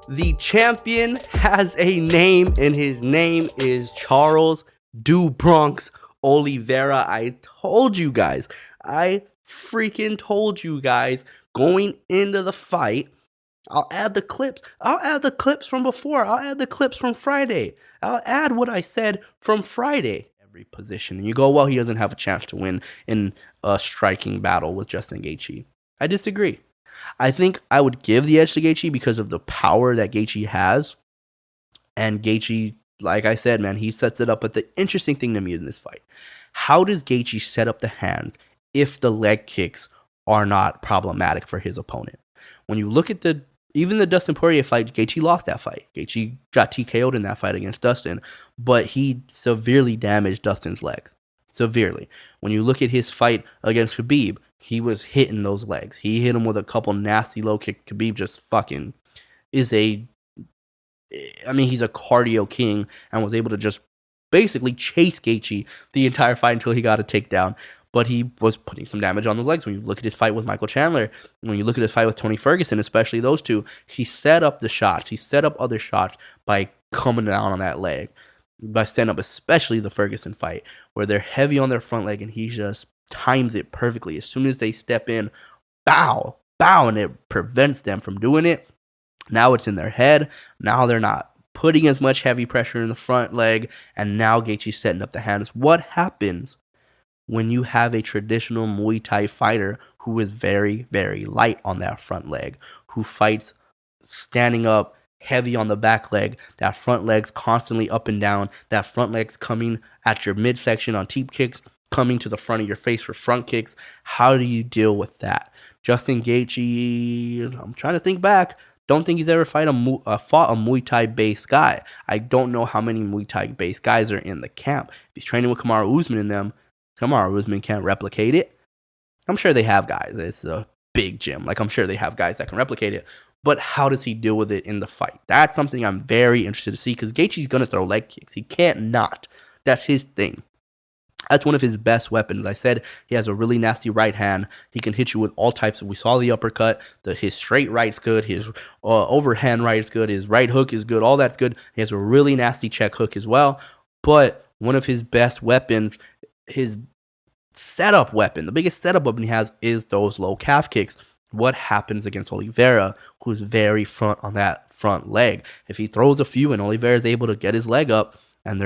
The champion has a name, and his name is Charles Do Bronx Oliveira. I told you guys. I freaking told you guys going into the fight. I'll add the clips. I'll add the clips from before. I'll add the clips from Friday. I'll add what I said from Friday. Every position. And you go, well, he doesn't have a chance to win in a striking battle with Justin Gaethje. I disagree. I think I would give the edge to Gaethje because of the power that Gaethje has. And Gaethje, like I said, man, he sets it up. But the interesting thing to me in this fight, how does Gaethje set up the hands if the leg kicks are not problematic for his opponent? When you look at even the Dustin Poirier fight, Gaethje lost that fight. Gaethje got TKO'd in that fight against Dustin, but he severely damaged Dustin's legs. Severely. When you look at his fight against Khabib, he was hitting those legs. He hit him with a couple nasty low kicks. Khabib just fucking he's a cardio king and was able to just basically chase Gaethje the entire fight until he got a takedown. But he was putting some damage on those legs. When you look at his fight with Michael Chandler, when you look at his fight with Tony Ferguson, especially those two, he set up the shots. He set up other shots by coming down on that leg, by standing up, especially the Ferguson fight, where they're heavy on their front leg and he just times it perfectly. As soon as they step in, bow, and it prevents them from doing it. Now it's in their head. Now they're not putting as much heavy pressure in the front leg, and now Gaethje's setting up the hands. What happens when you have a traditional Muay Thai fighter who is very, very light on that front leg, who fights standing up, heavy on the back leg, that front leg's constantly up and down, that front leg's coming at your midsection on teep kicks, coming to the front of your face for front kicks? How do you deal with that? Justin Gaethje, I'm trying to think back, don't think he's ever fought a Muay Thai-based guy. I don't know how many Muay Thai-based guys are in the camp. If he's training with Kamaru Usman in them, Kamaru Usman can't replicate it. I'm sure they have guys. It's a big gym. Like, I'm sure they have guys that can replicate it. But how does he deal with it in the fight? That's something I'm very interested to see, because Gaethje's going to throw leg kicks. He can't not. That's his thing. That's one of his best weapons. I said he has a really nasty right hand. He can hit you with all types. We saw the uppercut. His straight right's good. His overhand right is good. His right hook is good. All that's good. He has a really nasty check hook as well. But one of his best weapons, his setup weapon, the biggest setup weapon he has, is those low calf kicks. What happens against Oliveira, who's very front on that front leg? If he throws a few and Oliveira is able to get his leg up and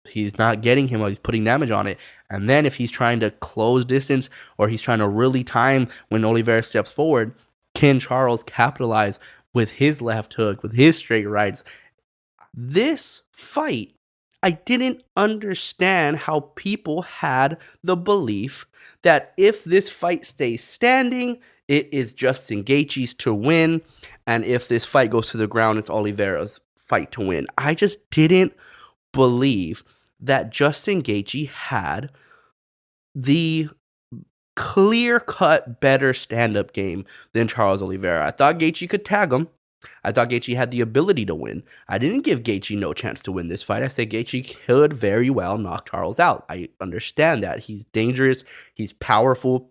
he's not getting him, or he's putting damage on it, and then if he's trying to close distance or he's trying to really time when Oliveira steps forward, can Charles capitalize with his left hook, with his straight rights? This fight, I didn't understand how people had the belief that if this fight stays standing, it is Justin Gaethje's to win, and if this fight goes to the ground, it's Oliveira's fight to win. I just didn't believe that Justin Gaethje had the clear-cut better stand-up game than Charles Oliveira. I thought Gaethje could tag him. I thought Gaethje had the ability to win. I didn't give Gaethje no chance to win this fight. I said Gaethje could very well knock Charles out. I understand that. He's dangerous. He's powerful.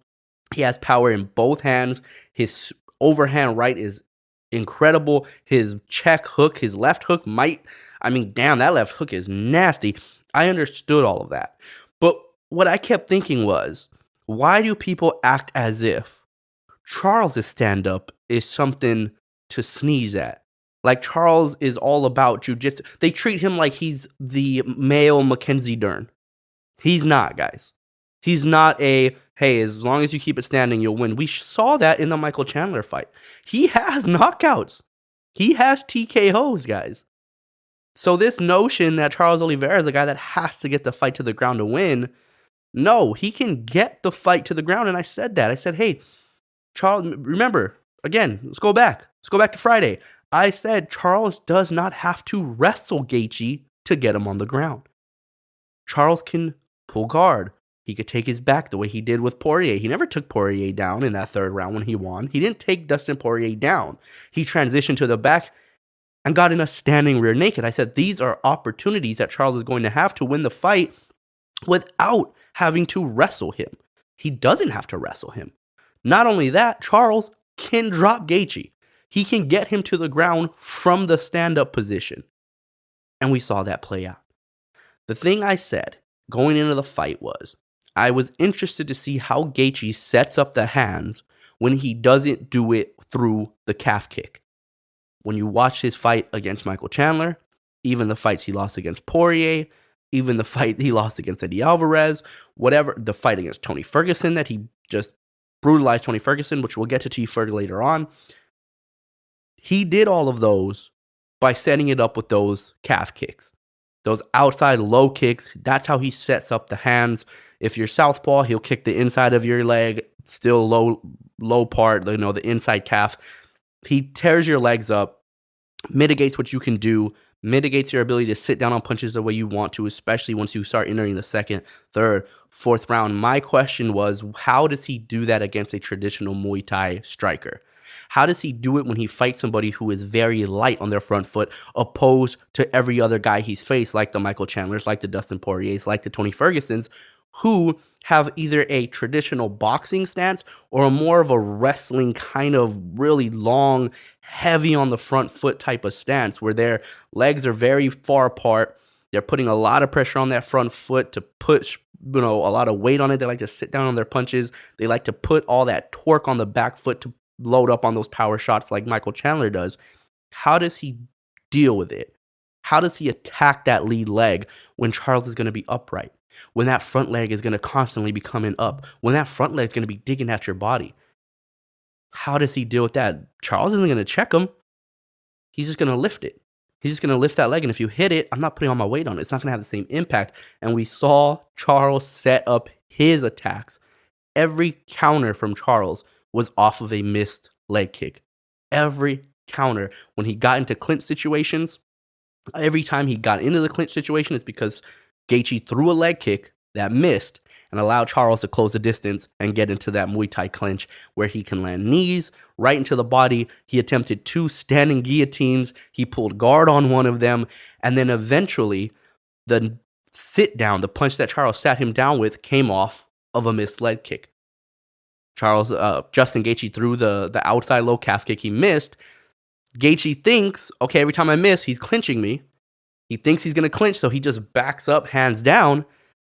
He has power in both hands. His overhand right is incredible. His check hook, his left hook damn, that left hook is nasty. I understood all of that. But what I kept thinking was, why do people act as if Charles' stand-up is something to sneeze at? Like Charles is all about jiu-jitsu. They treat him like he's the male Mackenzie Dern. He's not, guys. He's not hey, as long as you keep it standing, you'll win. We saw that in the Michael Chandler fight. He has knockouts. He has TKOs, guys. So this notion that Charles Oliveira is a guy that has to get the fight to the ground to win, no, he can get the fight to the ground. And I said that. I said, hey, Charles, remember, again, let's go back. Let's go back to Friday. I said Charles does not have to wrestle Gaethje to get him on the ground. Charles can pull guard. He could take his back the way he did with Poirier. He never took Poirier down in that third round when he won. He didn't take Dustin Poirier down. He transitioned to the back and got in a standing rear naked. I said these are opportunities that Charles is going to have to win the fight without having to wrestle him. He doesn't have to wrestle him. Not only that, Charles can drop Gaethje. He can get him to the ground from the stand-up position. And we saw that play out. The thing I said going into the fight was, I was interested to see how Gaethje sets up the hands when he doesn't do it through the calf kick. When you watch his fight against Michael Chandler, even the fights he lost against Poirier, even the fight he lost against Eddie Alvarez, whatever, the fight against Tony Ferguson that he just brutalized Tony Ferguson, which we'll get to Ferg later on. He did all of those by setting it up with those calf kicks. Those outside low kicks, that's how he sets up the hands. If you're southpaw, he'll kick the inside of your leg, still low part, the inside calf. He tears your legs up, mitigates what you can do, mitigates your ability to sit down on punches the way you want to, especially once you start entering the second, third, fourth round. My question was, how does he do that against a traditional Muay Thai striker? How does he do it when he fights somebody who is very light on their front foot, opposed to every other guy he's faced, like the Michael Chandlers, like the Dustin Poiriers, like the Tony Fergusons, who have either a traditional boxing stance or a more of a wrestling kind of really long, heavy on the front foot type of stance where their legs are very far apart. They're putting a lot of pressure on that front foot to push, a lot of weight on it. They like to sit down on their punches. They like to put all that torque on the back foot to load up on those power shots like Michael Chandler does. How does he deal with it? How does he attack that lead leg when Charles is going to be upright? When that front leg is going to constantly be coming up? When that front leg is going to be digging at your body? How does he deal with that? Charles isn't going to check him. He's just going to lift it. He's just going to lift that leg. And if you hit it, I'm not putting all my weight on it. It's not going to have the same impact. And we saw Charles set up his attacks. Every counter from Charles was off of a missed leg kick. Every counter. When he got into clinch situations, every time he got into the clinch situation, it's because Gaethje threw a leg kick that missed and allowed Charles to close the distance and get into that Muay Thai clinch where he can land knees right into the body. He attempted 2 standing guillotines. He pulled guard on one of them. And then eventually the sit down, the punch that Charles sat him down with, came off of a missed leg kick. Justin Gaethje threw the outside low calf kick. He missed. Gaethje thinks, okay, every time I miss, he's clinching me. He thinks he's going to clinch, so he just backs up, hands down.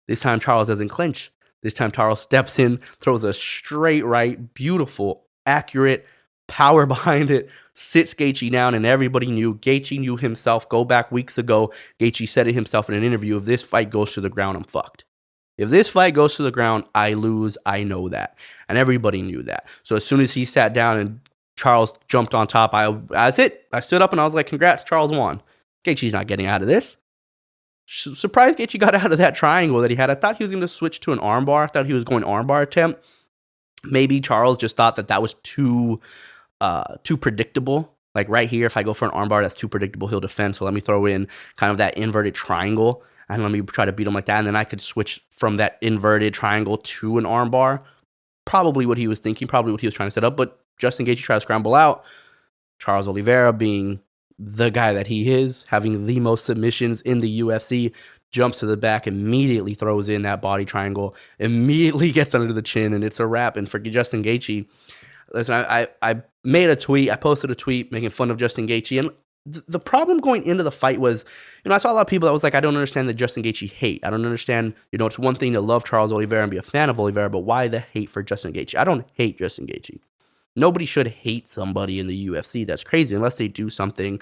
This time, Charles doesn't clinch. This time, Charles steps in, throws a straight right, beautiful, accurate, power behind it, sits Gaethje down, and everybody knew. Gaethje knew himself. Go back weeks ago, Gaethje said it himself in an interview, if this fight goes to the ground, I'm fucked. If this fight goes to the ground, I lose. I know that. And everybody knew that. So as soon as he sat down and Charles jumped on top, that's it. I stood up and I was like, congrats, Charles won. Gaethje's not getting out of this. Surprised Gaethje got out of that triangle that he had. I thought he was going to switch to an armbar. I thought he was going armbar attempt. Maybe Charles just thought that was too predictable. Like right here, if I go for an armbar, that's too predictable. He'll defend. So let me throw in kind of that inverted triangle and let me try to beat him like that. And then I could switch from that inverted triangle to an armbar. Probably what he was thinking, probably what he was trying to set up. But Justin Gaethje tried to scramble out. Charles Oliveira, being the guy that he is, having the most submissions in the UFC, jumps to the back, immediately throws in that body triangle, immediately gets under the chin, and it's a wrap. And for Justin Gaethje, listen, I made a tweet, I posted a tweet making fun of Justin Gaethje, and the problem going into the fight was, I saw a lot of people that was like, I don't understand the Justin Gaethje hate. I don't understand, it's one thing to love Charles Oliveira and be a fan of Oliveira, but why the hate for Justin Gaethje? I don't hate Justin Gaethje. Nobody should hate somebody in the UFC. That's crazy unless they do something.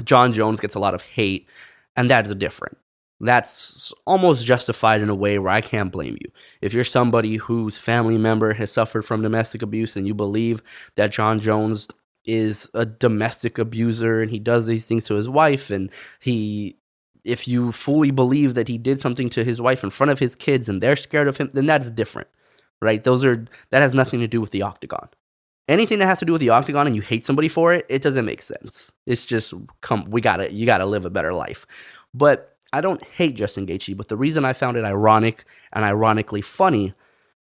John Jones gets a lot of hate, and that is different. That's almost justified in a way where I can't blame you. If you're somebody whose family member has suffered from domestic abuse and you believe that John Jones is a domestic abuser and he does these things to his wife, and if you fully believe that he did something to his wife in front of his kids and they're scared of him, then that's different. Right? That has nothing to do with the octagon. Anything that has to do with the octagon and you hate somebody for it, it doesn't make sense. It's just, you gotta live a better life. But I don't hate Justin Gaethje, but the reason I found it ironic and ironically funny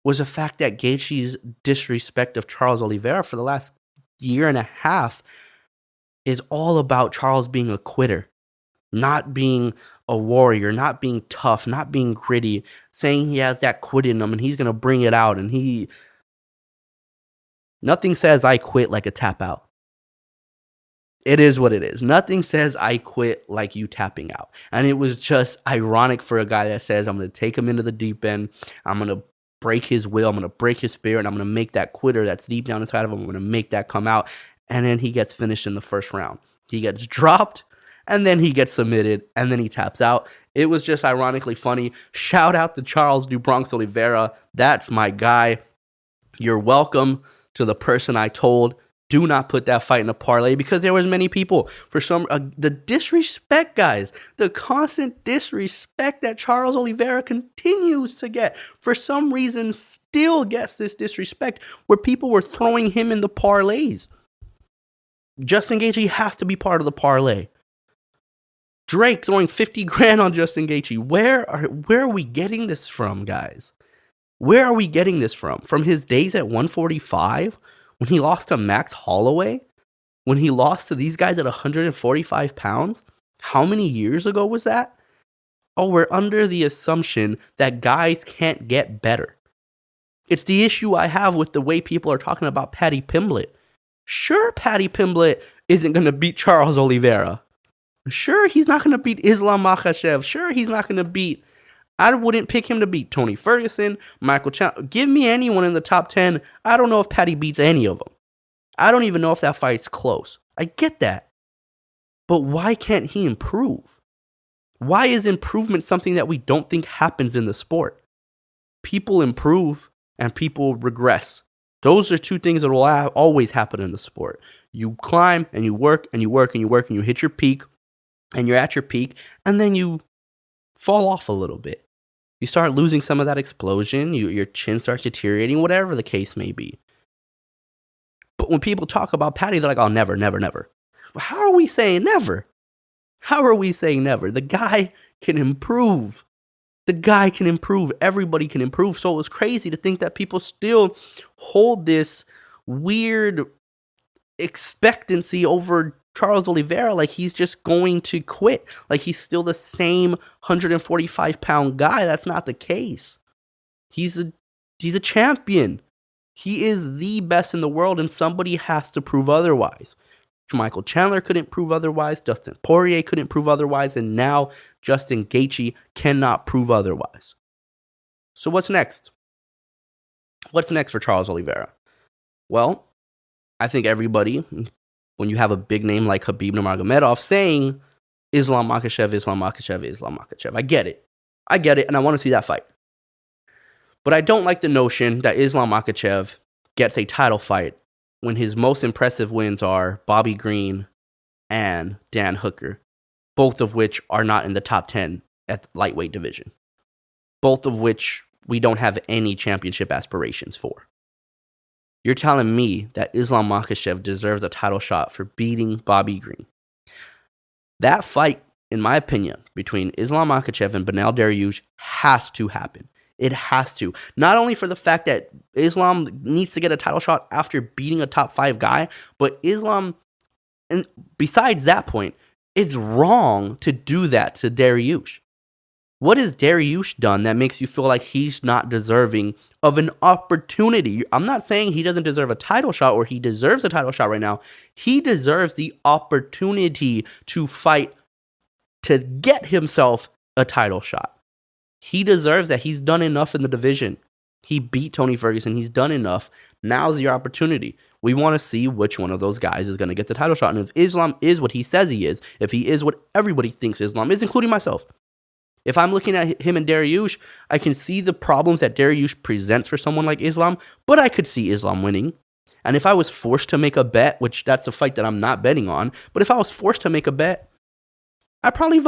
was the fact that Gaethje's disrespect of Charles Oliveira for the last year and a half is all about Charles being a quitter, not being a warrior, not being tough, not being gritty, saying he has that quit in him and he's going to bring it out. And Nothing says I quit like a tap out. It is what it is. Nothing says I quit like you tapping out. And it was just ironic for a guy that says, I'm going to take him into the deep end. I'm going to break his will. I'm going to break his spirit. And I'm going to make that quitter that's deep down inside of him. I'm going to make that come out. And then he gets finished in the first round. He gets dropped, and then he gets submitted, and then he taps out. It was just ironically funny. Shout out to Charles Do Bronx Oliveira. That's my guy. You're welcome to the person I told. Do not put that fight in a parlay, because there was many people for some the disrespect, guys, the constant disrespect that Charles Oliveira continues to get for some reason still gets this disrespect where people were throwing him in the parlays. Justin Gaethje has to be part of the parlay. Drake throwing 50 grand on Justin Gaethje. Where are we getting this from, guys? Where are we getting this from? From his days at 145? When he lost to Max Holloway? When he lost to these guys at 145 pounds? How many years ago was that? Oh, we're under the assumption that guys can't get better. It's the issue I have with the way people are talking about Paddy Pimblett. Sure, Paddy Pimblett isn't going to beat Charles Oliveira. Sure, he's not going to beat Islam Makhachev. Sure, he's not going to beat... I wouldn't pick him to beat Tony Ferguson, Michael Chandler. Give me anyone in the top 10. I don't know if Paddy beats any of them. I don't even know if that fight's close. I get that. But why can't he improve? Why is improvement something that we don't think happens in the sport? People improve and people regress. Those are two things that will always happen in the sport. You climb and you work and you work and you work and you hit your peak and you're at your peak, and then you fall off a little bit. You start losing some of that explosion. Your chin starts deteriorating, whatever the case may be. But when people talk about Paddy, they're like, oh, never, never, never. Well, how are we saying never? How are we saying never? The guy can improve. The guy can improve. Everybody can improve. So it was crazy to think that people still hold this weird expectancy over Charles Oliveira, like he's just going to quit, like he's still the same 145-pound guy. That's not the case. He's a champion. He is the best in the world, and somebody has to prove otherwise. Michael Chandler couldn't prove otherwise. Dustin Poirier couldn't prove otherwise, and now Justin Gaethje cannot prove otherwise. So what's next? What's next for Charles Oliveira? Well, I think everybody, when you have a big name like Khabib Nurmagomedov saying Islam Makhachev, Islam Makhachev, Islam Makhachev. I get it, and I want to see that fight. But I don't like the notion that Islam Makhachev gets a title fight when his most impressive wins are Bobby Green and Dan Hooker, both of which are not in the top 10 at the lightweight division, both of which we don't have any championship aspirations for. You're telling me that Islam Makhachev deserves a title shot for beating Bobby Green. That fight, in my opinion, between Islam Makhachev and Beneil Dariush has to happen. It has to. Not only for the fact that Islam needs to get a title shot after beating a top 5 guy, but Islam, and besides that point, it's wrong to do that to Dariush. What has Dariush done that makes you feel like he's not deserving of an opportunity? I'm not saying he doesn't deserve a title shot or he deserves a title shot right now. He deserves the opportunity to fight to get himself a title shot. He deserves that. He's done enough in the division. He beat Tony Ferguson. He's done enough. Now's your opportunity. We want to see which one of those guys is going to get the title shot. And if Islam is what he says he is, if he is what everybody thinks Islam is, including myself, if I'm looking at him and Dariush, I can see the problems that Dariush presents for someone like Islam, but I could see Islam winning. And if I was forced to make a bet, which that's a fight that I'm not betting on, but if I was forced to make a bet, I'd probably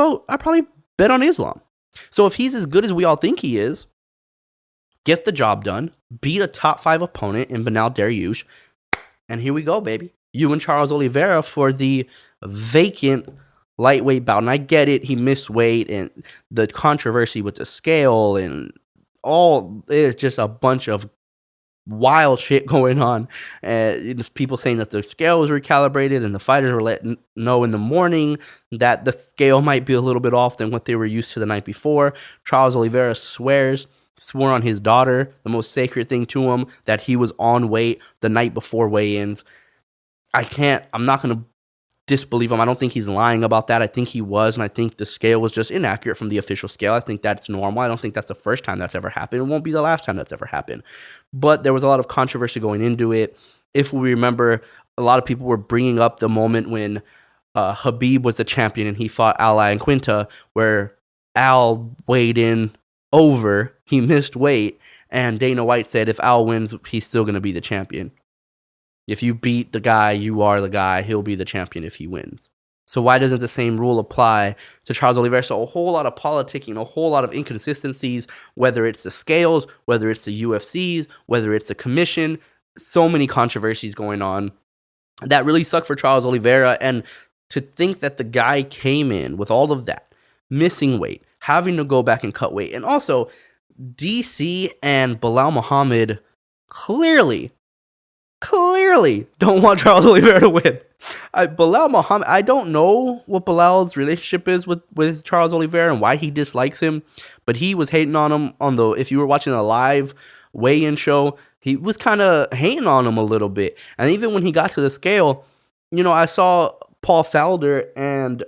bet on Islam. So if he's as good as we all think he is, get the job done, beat a top 5 opponent in Beneil Dariush, and here we go, baby. You and Charles Oliveira for the vacant lightweight bout. And I get it, he missed weight and the controversy with the scale and all, it's just a bunch of wild shit going on. People saying that the scale was recalibrated and the fighters were let know in the morning that the scale might be a little bit off than what they were used to the night before. Charles Oliveira swears swore on his daughter, the most sacred thing to him, that he was on weight the night before weigh-ins. I'm not going to disbelieve him. I don't think he's lying about that. I think he was, and I think the scale was just inaccurate from the official scale. I think that's normal. I don't think that's the first time that's ever happened. It won't be the last time that's ever happened. But there was a lot of controversy going into it. If we remember, a lot of people were bringing up the moment when Khabib was the champion and he fought Al Iaquinta, where Al weighed in over, he missed weight, and Dana White said if Al wins, he's still going to be the champion. If you beat the guy, you are the guy. He'll be the champion if he wins. So why doesn't the same rule apply to Charles Oliveira? So a whole lot of politicking, a whole lot of inconsistencies, whether it's the scales, whether it's the UFCs, whether it's the commission, so many controversies going on. That really sucked for Charles Oliveira. And to think that the guy came in with all of that, missing weight, having to go back and cut weight. And also, DC and Belal Muhammad clearly don't want Charles Oliveira to win. Belal Muhammad, I don't know what Belal's relationship is with Charles Oliveira and why he dislikes him, but he was hating on him if you were watching a live weigh-in show, he was kind of hating on him a little bit. And even when he got to the scale, I saw Paul Felder and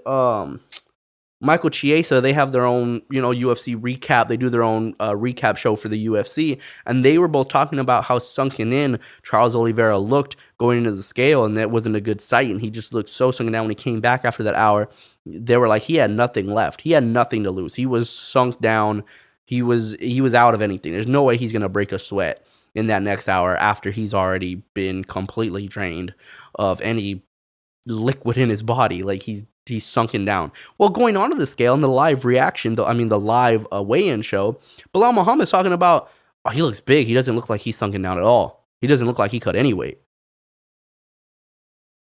Michael Chiesa, they have their own, UFC recap. They do their own recap show for the UFC. And they were both talking about how sunken in Charles Oliveira looked going into the scale. And that wasn't a good sight. And he just looked so sunken down when he came back after that hour. They were like, he had nothing left. He had nothing to lose. He was sunk down. He was out of anything. There's no way he's going to break a sweat in that next hour after he's already been completely drained of any liquid in his body. Like he's sunken down. Well, going on to the scale and the live reaction, the live weigh-in show, Belal Muhammad's talking about, oh, he looks big. He doesn't look like he's sunken down at all. He doesn't look like he cut any weight.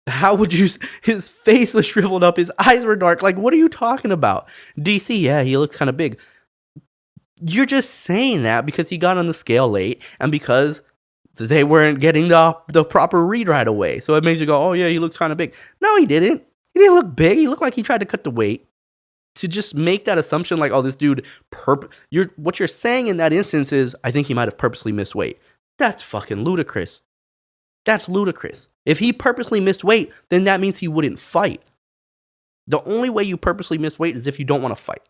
How would you? His face was shriveled up. His eyes were dark. Like, what are you talking about? DC, yeah, he looks kind of big. You're just saying that because he got on the scale late and because they weren't getting the proper read right away. So it makes you go, oh, yeah, he looks kind of big. No, he didn't. He didn't look big. He looked like he tried to cut the weight. To just make that assumption like, oh, this dude, what you're saying in that instance is, I think he might have purposely missed weight. That's fucking ludicrous. That's ludicrous. If he purposely missed weight, then that means he wouldn't fight. The only way you purposely miss weight is if you don't want to fight.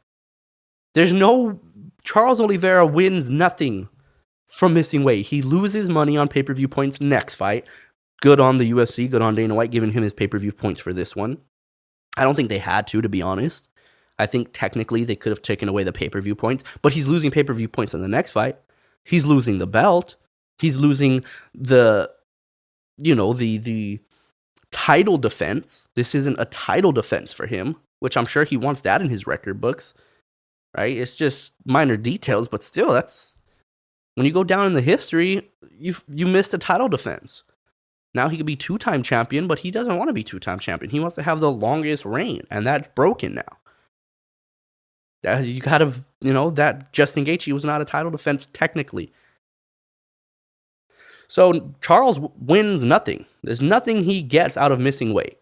Charles Oliveira wins nothing from missing weight. He loses money on pay-per-view points next fight. Good on the UFC, good on Dana White, giving him his pay-per-view points for this one. I don't think they had to be honest. I think technically they could have taken away the pay-per-view points, but he's losing pay-per-view points in the next fight. He's losing the belt. He's losing the title defense. This isn't a title defense for him, which I'm sure he wants that in his record books, right? It's just minor details, but still, that's when you go down in the history, you missed a title defense. Now he could be two-time champion, but he doesn't want to be two-time champion. He wants to have the longest reign, and that's broken now. You gotta, that Justin Gaethje was not a title defense technically. So Charles wins nothing. There's nothing he gets out of missing weight,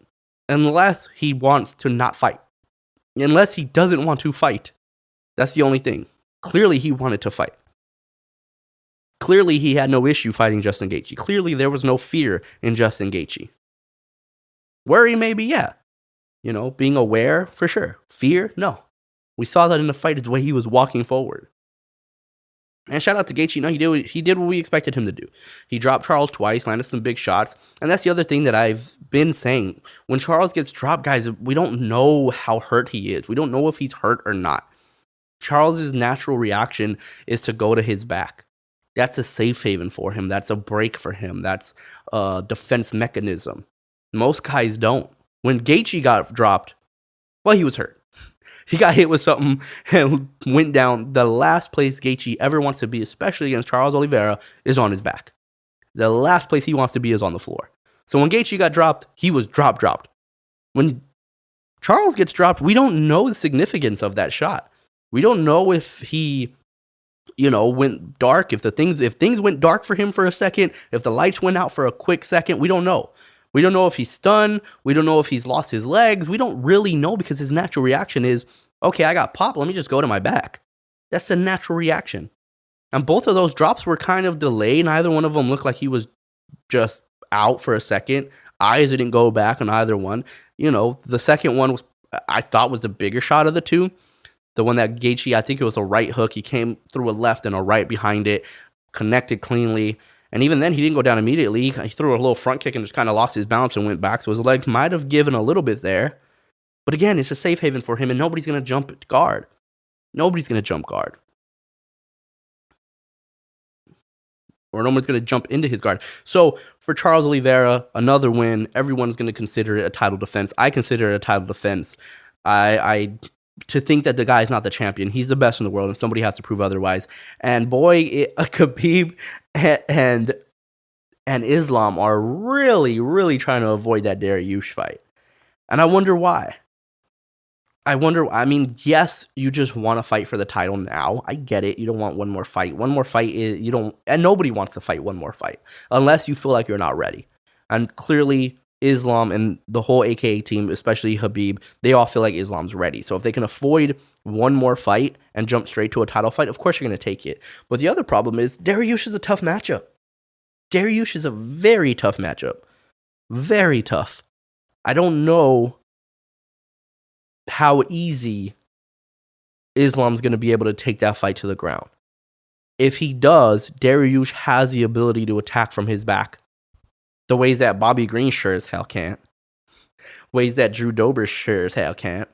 unless he wants to not fight. Unless he doesn't want to fight. That's the only thing. Clearly he wanted to fight. Clearly, he had no issue fighting Justin Gaethje. Clearly, there was no fear in Justin Gaethje. Worry, maybe, yeah. Being aware, for sure. Fear, no. We saw that in the fight, the way he was walking forward. And shout out to Gaethje. No, he did what we expected him to do. He dropped Charles twice, landed some big shots. And that's the other thing that I've been saying. When Charles gets dropped, guys, we don't know how hurt he is. We don't know if he's hurt or not. Charles's natural reaction is to go to his back. That's a safe haven for him. That's a break for him. That's a defense mechanism. Most guys don't. When Gaethje got dropped, well, he was hurt. He got hit with something and went down. The last place Gaethje ever wants to be, especially against Charles Oliveira, is on his back. The last place he wants to be is on the floor. So when Gaethje got dropped, he was dropped. When Charles gets dropped, we don't know the significance of that shot. We don't know if he went dark, if things went dark for him for a second, if the lights went out for a quick second, we don't know. We don't know if he's stunned. We don't know if he's lost his legs. We don't really know because his natural reaction is, okay, I got popped. Let me just go to my back. That's the natural reaction. And both of those drops were kind of delayed. Neither one of them looked like he was just out for a second. Eyes didn't go back on either one. The second one I thought was the bigger shot of the two. The one that Gaethje, I think it was a right hook. He came through a left and a right behind it, connected cleanly. And even then, he didn't go down immediately. He threw a little front kick and just kind of lost his balance and went back. So his legs might have given a little bit there. But again, it's a safe haven for him, and nobody's going to jump guard. Nobody's going to jump guard. Or no one's going to jump into his guard. So for Charles Oliveira, another win. Everyone's going to consider it a title defense. I consider it a title defense. To think that the guy is not the champion. He's the best in the world, and somebody has to prove otherwise. And boy, Khabib and Islam are really, really trying to avoid that Dariush fight. And I wonder why. Yes, you just want to fight for the title now. I get it. You don't want one more fight. One more fight is, and nobody wants to fight one more fight unless you feel like you're not ready. And clearly, Islam and the whole AKA team, especially Khabib, they all feel like Islam's ready. So if they can avoid one more fight and jump straight to a title fight, of course you're going to take it. But the other problem is Dariush is a tough matchup. Dariush is a very tough matchup. Very tough. I don't know how easy Islam's going to be able to take that fight to the ground. If he does, Dariush has the ability to attack from his back. The ways that Bobby Green sure as hell can't. Ways that Drew Dober sure as hell can't.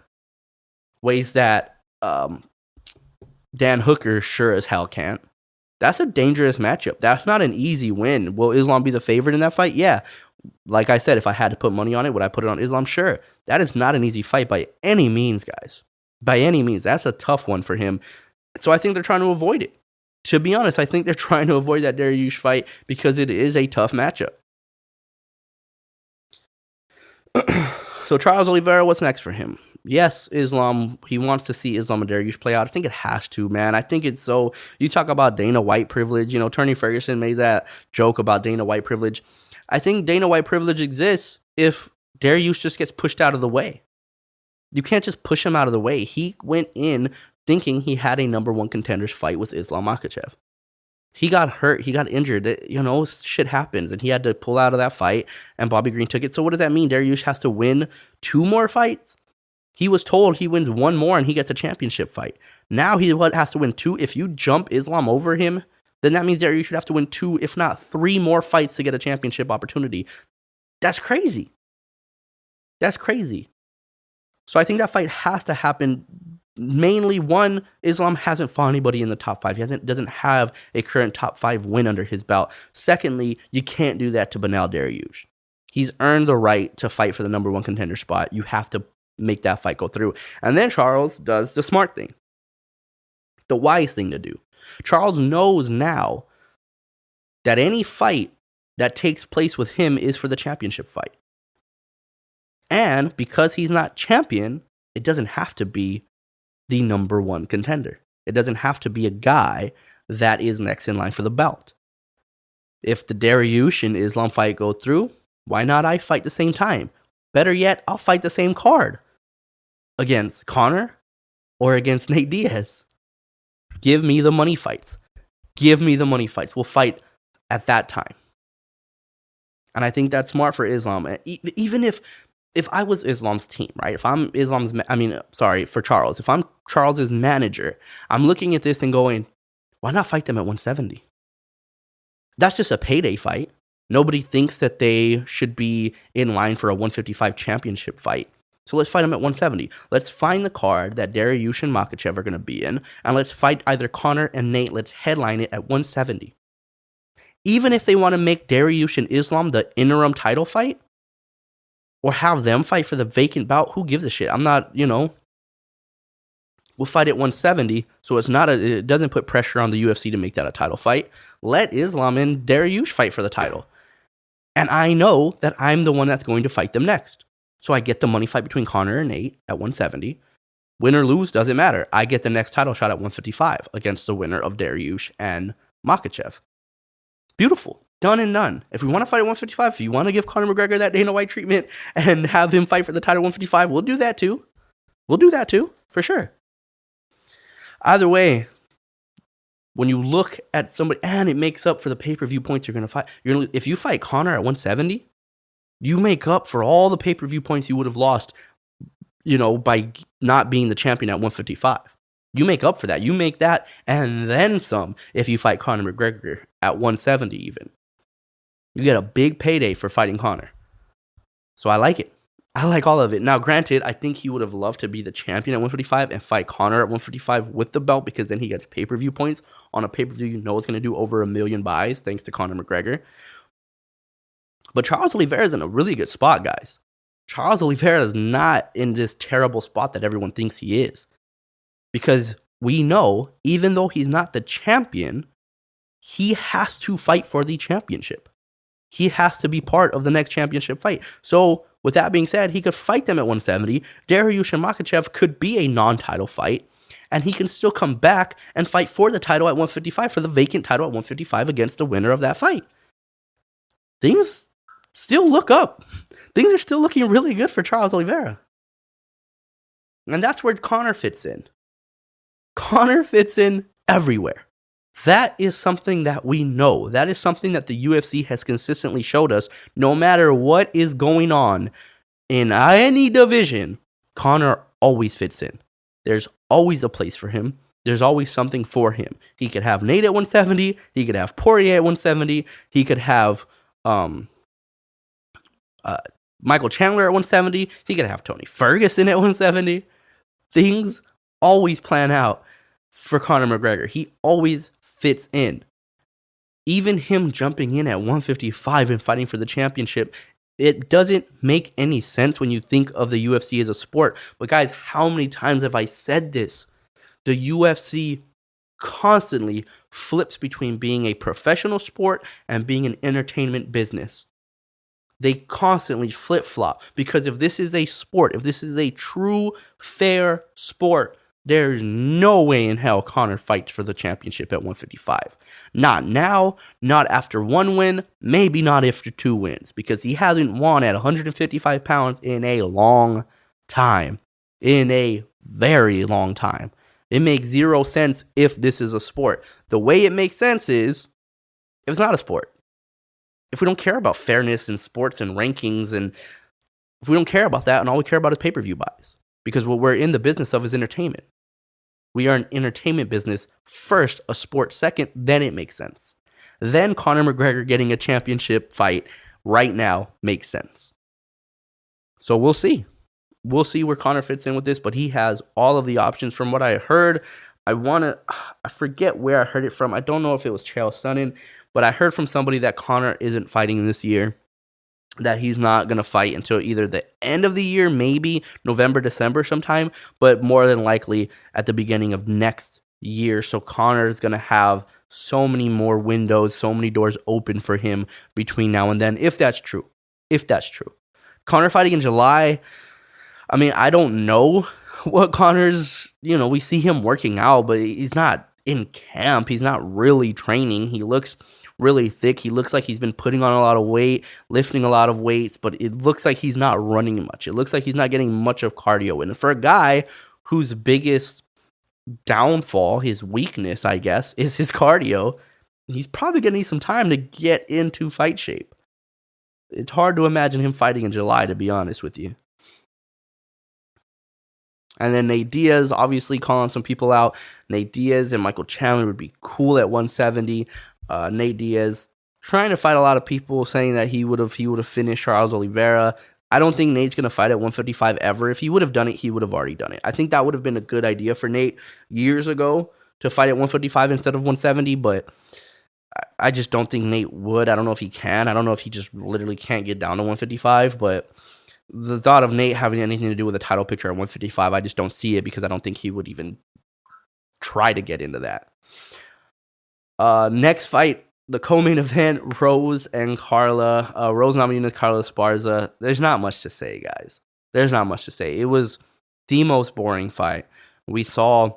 Ways that Dan Hooker sure as hell can't. That's a dangerous matchup. That's not an easy win. Will Islam be the favorite in that fight? Yeah. Like I said, if I had to put money on it, would I put it on Islam? Sure. That is not an easy fight by any means, guys. By any means. That's a tough one for him. So I think they're trying to avoid it. To be honest, I think they're trying to avoid that Dariush fight because it is a tough matchup. So Charles Oliveira, what's next for him? Yes, Islam, he wants to see Islam and Dariush play out. I think it has to, man. I think it's so, you talk about Dana White privilege. Tony Ferguson made that joke about Dana White privilege. I think Dana White privilege exists if Dariush just gets pushed out of the way. You can't just push him out of the way. He went in thinking he had a number one contenders fight with Islam Makhachev. He got hurt. He got injured. Shit happens. And he had to pull out of that fight, and Bobby Green took it. So what does that mean? Dariush has to win 2 more fights? He was told he wins 1 more and he gets a championship fight. Now he has to win 2. If you jump Islam over him, then that means Dariush should have to win 2, if not 3 more fights to get a championship opportunity. That's crazy. That's crazy. So I think that fight has to happen. Mainly, 1, Islam hasn't fought anybody in the top 5. He doesn't have a current top 5 win under his belt. Secondly, you can't do that to Beneil Dariush. He's earned the right to fight for the number 1 contender spot. You have to make that fight go through. And then Charles does the smart thing. The wise thing to do. Charles knows now that any fight that takes place with him is for the championship fight. And because he's not champion, it doesn't have to be the number 1 contender. It doesn't have to be a guy that is next in line for the belt. If the Dariush and Islam fight go through, why not I fight the same time? Better yet, I'll fight the same card against Conor or against Nate Diaz. Give me the money fights. Give me the money fights. We'll fight at that time. And I think that's smart for Islam. Even if I was Islam's team, right? If I'm for Charles. If I'm Charles's manager, I'm looking at this and going, why not fight them at 170? That's just a payday fight. Nobody thinks that they should be in line for a 155 championship fight. So let's fight them at 170. Let's find the card that Dariush and Makhachev are going to be in, and let's fight either Conor and Nate. Let's headline it at 170. Even if they want to make Dariush and Islam the interim title fight, or have them fight for the vacant bout, who gives a shit? I'm not, we'll fight at 170, so it doesn't put pressure on the UFC to make that a title fight. Let Islam and Dariush fight for the title. And I know that I'm the one that's going to fight them next. So I get the money fight between Conor and Nate at 170. Win or lose, doesn't matter. I get the next title shot at 155 against the winner of Dariush and Makhachev. Beautiful. Done and done. If we want to fight at 155, if you want to give Conor McGregor that Dana White treatment and have him fight for the title at 155, we'll do that too. We'll do that too, for sure. Either way, when you look at somebody, and it makes up for the pay-per-view points you're going to fight. If you fight Conor at 170, you make up for all the pay-per-view points you would have lost, by not being the champion at 155. You make up for that. You make that and then some if you fight Conor McGregor at 170 even. You get a big payday for fighting Conor. So I like it. I like all of it. Now, granted, I think he would have loved to be the champion at 155 and fight Conor at 155 with the belt, because then he gets pay-per-view points on a pay-per-view it's going to do over 1 million buys thanks to Conor McGregor. But Charles Oliveira is in a really good spot, guys. Charles Oliveira is not in this terrible spot that everyone thinks he is. Because we know, even though he's not the champion, he has to fight for the championship. He has to be part of the next championship fight. So, with that being said, he could fight them at 170. Dariush and Makhachev could be a non-title fight. And he can still come back and fight for the title at 155, for the vacant title at 155 against the winner of that fight. Things still look up. Things are still looking really good for Charles Oliveira. And that's where Conor fits in. Conor fits in everywhere. That is something that we know. That is something that the UFC has consistently showed us. No matter what is going on in any division, Conor always fits in. There's always a place for him. There's always something for him. He could have Nate at 170. He could have Poirier at 170. He could have Michael Chandler at 170. He could have Tony Ferguson at 170. Things always plan out for Conor McGregor. He always fits in. Even him jumping in at 155 and fighting for the championship, it doesn't make any sense when you think of the UFC as a sport. But guys, how many times have I said this? The UFC constantly flips between being a professional sport and being an entertainment business. They constantly flip-flop, because if this is a sport, if this is a true, fair sport, there's no way in hell Conor fights for the championship at 155. Not now, not after one win, maybe not after 2 wins, because he hasn't won at 155 pounds in a long time. In a very long time. It makes zero sense if this is a sport. The way it makes sense is if it's not a sport. If we don't care about fairness in sports and rankings, and if we don't care about that and all we care about is pay-per-view buys, because what we're in the business of is entertainment. We are an entertainment business first, a sport second, then it makes sense. Then Conor McGregor getting a championship fight right now makes sense. So we'll see. We'll see where Conor fits in with this, but he has all of the options. From what I heard, I forget where I heard it from. I don't know if it was Chael Sonnen, but I heard from somebody that Conor isn't fighting this year, that he's not going to fight until either the end of the year, maybe November, December sometime, but more than likely at the beginning of next year. So Conor is going to have so many more windows, so many doors open for him between now and then, if that's true. If that's true. Conor fighting in July, I mean, I don't know what Conor's, we see him working out, but he's not in camp. He's not really training. He looks really thick. He looks like he's been putting on a lot of weight, lifting a lot of weights, but it looks like he's not running much. It looks like he's not getting much of cardio. And for a guy whose biggest downfall, his weakness, I guess, is his cardio, he's probably going to need some time to get into fight shape. It's hard to imagine him fighting in July, to be honest with you. And then Nate Diaz, obviously calling some people out. Nate Diaz and Michael Chandler would be cool at 170. Nate Diaz trying to fight a lot of people, saying that he would have finished Charles Oliveira. I don't think Nate's going to fight at 155 ever. If he would have done it, he would have already done it. I think that would have been a good idea for Nate years ago to fight at 155 instead of 170, but I just don't think Nate would. I don't know if he can. I don't know if he just literally can't get down to 155, but the thought of Nate having anything to do with a title picture at 155, I just don't see it, because I don't think he would even try to get into that. Next fight, the co-main event, Rose and Carla. Rose Namajunas, Carla Esparza. There's not much to say, guys. There's not much to say. It was the most boring fight. We saw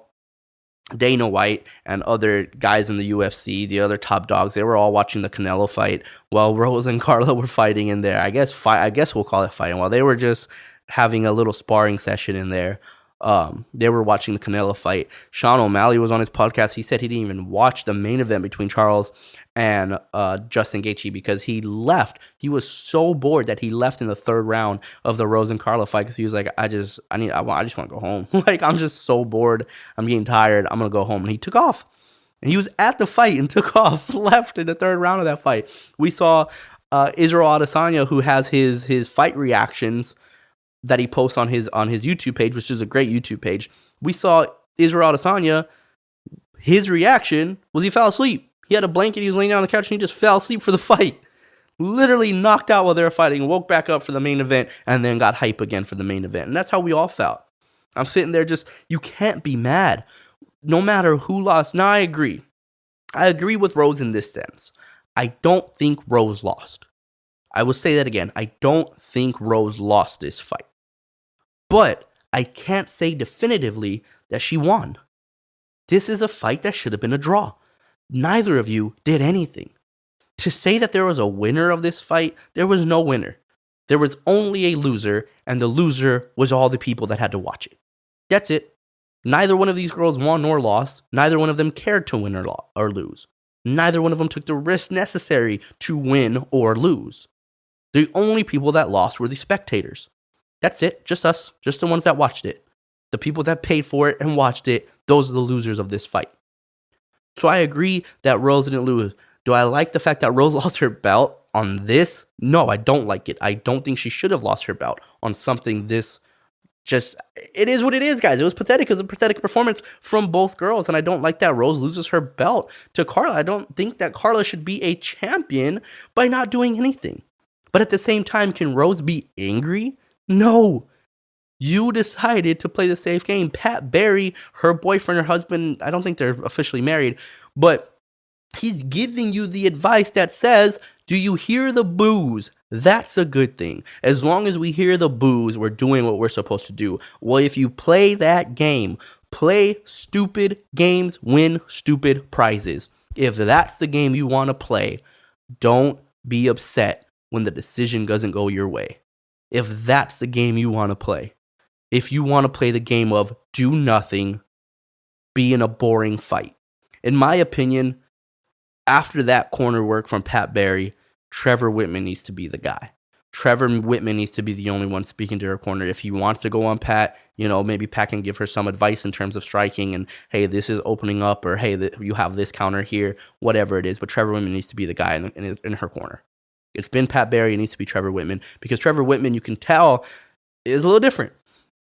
Dana White and other guys in the UFC, the other top dogs, they were all watching the Canelo fight while Rose and Carla were fighting in there. I guess we'll call it fighting, while they were just having a little sparring session in there. They were watching the Canelo fight. Sean O'Malley was on his podcast. He said he didn't even watch the main event between Charles and Justin Gaethje because he left. He was so bored that he left in the third round of the Rose and Carla fight because he was like, I just want to go home. Like, I'm just so bored. I'm getting tired. I'm gonna go home. And he took off. And he was at the fight and took off, left in the third round of that fight. We saw Israel Adesanya, who has his fight reactions that he posts on his YouTube page, which is a great YouTube page. We saw Israel Adesanya, his reaction was he fell asleep. He had a blanket, he was laying down on the couch, and he just fell asleep for the fight. Literally knocked out while they were fighting, woke back up for the main event, and then got hype again for the main event. And that's how we all felt. I'm sitting there just, you can't be mad. No matter who lost. Now, I agree. I agree with Rose in this sense. I don't think Rose lost. I will say that again. I don't think Rose lost this fight. But I can't say definitively that she won. This is a fight that should have been a draw. Neither of you did anything. To say that there was a winner of this fight, there was no winner. There was only a loser, and the loser was all the people that had to watch it. That's it. Neither one of these girls won nor lost. Neither one of them cared to win or lose. Neither one of them took the risk necessary to win or lose. The only people that lost were the spectators. That's it. Just us. Just the ones that watched it. The people that paid for it and watched it, those are the losers of this fight. So I agree that Rose didn't lose. Do I like the fact that Rose lost her belt on this? No, I don't like it. I don't think she should have lost her belt on something this just, it is what it is, guys. It was pathetic. It was a pathetic performance from both girls, and I don't like that Rose loses her belt to Carla. I don't think that Carla should be a champion by not doing anything. But at the same time, can Rose be angry? No. You decided to play the safe game. Pat Barry, her boyfriend, her husband, I don't think they're officially married, but he's giving you the advice that says, do you hear the boos? That's a good thing. As long as we hear the boos, we're doing what we're supposed to do. Well, if you play that game, play stupid games, win stupid prizes. If that's the game you want to play, don't be upset when the decision doesn't go your way. If that's the game you want to play. If you want to play the game of do nothing, be in a boring fight. In my opinion, after that corner work from Pat Barry, Trevor Whitman needs to be the guy. Trevor Whitman needs to be the only one speaking to her corner. If he wants to go on Pat, maybe Pat can give her some advice in terms of striking and, hey, this is opening up, or hey, you have this counter here, whatever it is. But Trevor Whitman needs to be the guy in her corner. It's been Pat Barry. It needs to be Trevor Whitman, because Trevor Whitman, you can tell, is a little different.